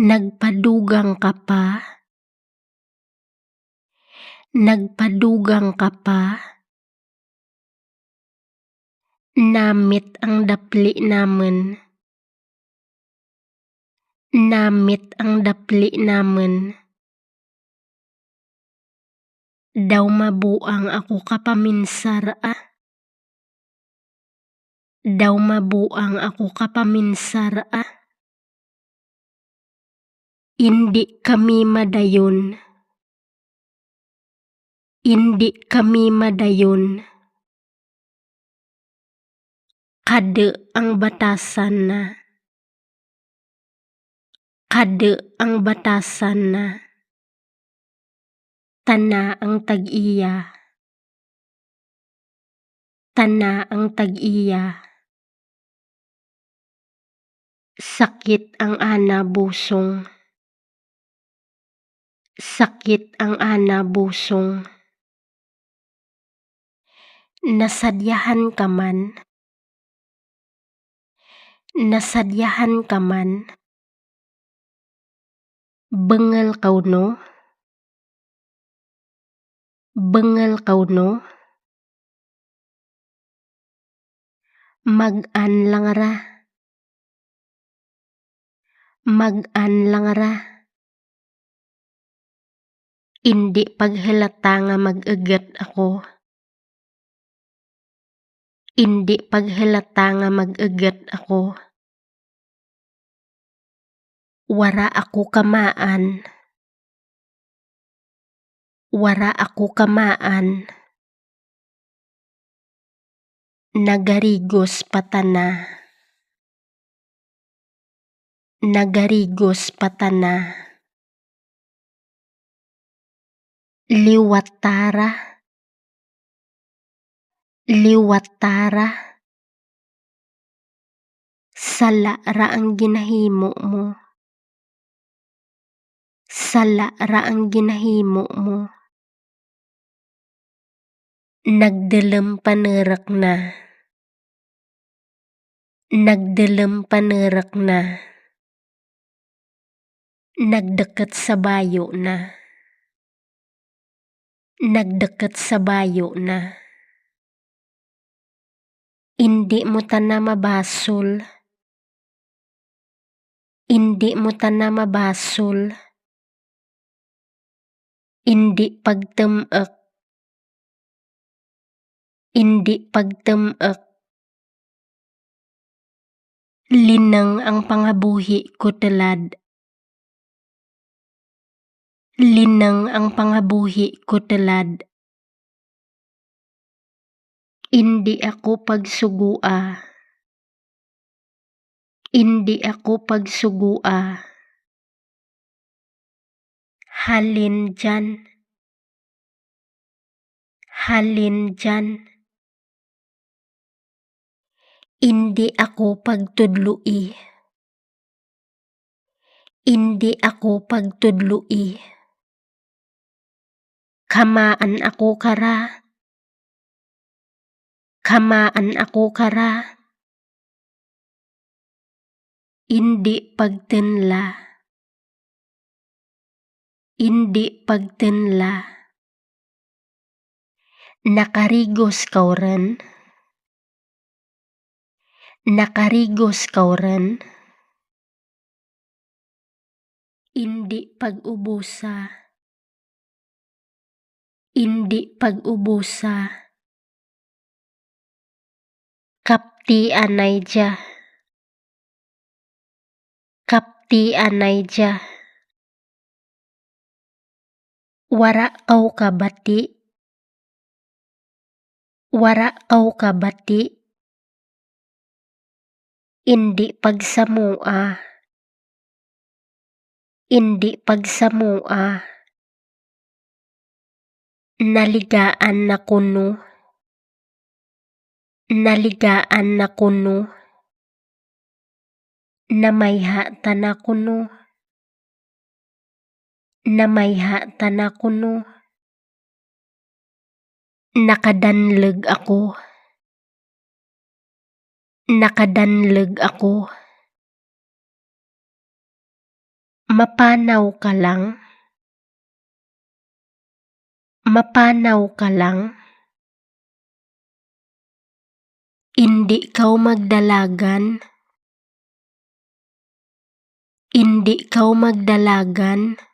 Nagpadugang ka pa? Nagpadugang ka pa? Namit ang dapli namen. Namit ang dapli namen. Daw mabuang ako kapaminsar ah. Daw mabuang ako kapaminsar ah. Indi kami madayon. Indi kami madayon. Kade ang batasan na. Kade ang batasan na. Tana ang tag-iya. Tana ang tag-iya. Sakit ang ana busong. Sakit ang ana busong. Nasadyahan ka man. Nasadyahan ka man. Bengal kaw no. Bengal kaw no. Mag-an lang ra. Mag-an lang ra. Indi paghalata nga mag-agat ako. Indi paghalata nga mag-agat ako. Wara ako kamaan. Wara ako kamaan. Nagarigos patana. Nagarigos patana. Liwatara. Liwatara. Sala ra ang ginahimo mo. Sala ra ang ginahimo mo. Nagdelem panerak na. Nagdelem panerak na. Nagdeket sa bayo na. Nagdeket sa bayo na. Indi mo tana mabasol. Indi mo tana mabasol. Indi pagtemek. Indi pagtemek. Linang ang pangabuhi ko telad. Linang ang pangabuhi ko telad. Indi ako pagsugua. Indi ako pagsugua. Halin dyan. Halin dyan. Indi ako pagtudlui. Indi ako pagtudlui. Kamaan ako kara. Kamaan ako kara. Indi pagtenla. Indi pagtenla. Nakarigos kaw ren. Nakarigos kaw ren. Indi pag-ubusa. Indi pag-ubusa. Kapti anay dya. Kapti anay dya. Wara kaw kabati. Wara kaw kabati. Indi pagsamua. Indi pagsamua. Naligaan na kuno. Naligaan na kuno. Namayha tana kuno. Namayha tana kuno. Nakadanleg ako. Nakadanleg ako. Mapanaw ka lang. Mapanaw ka lang. Indi kaw magdalagan. Indi kaw magdalagan.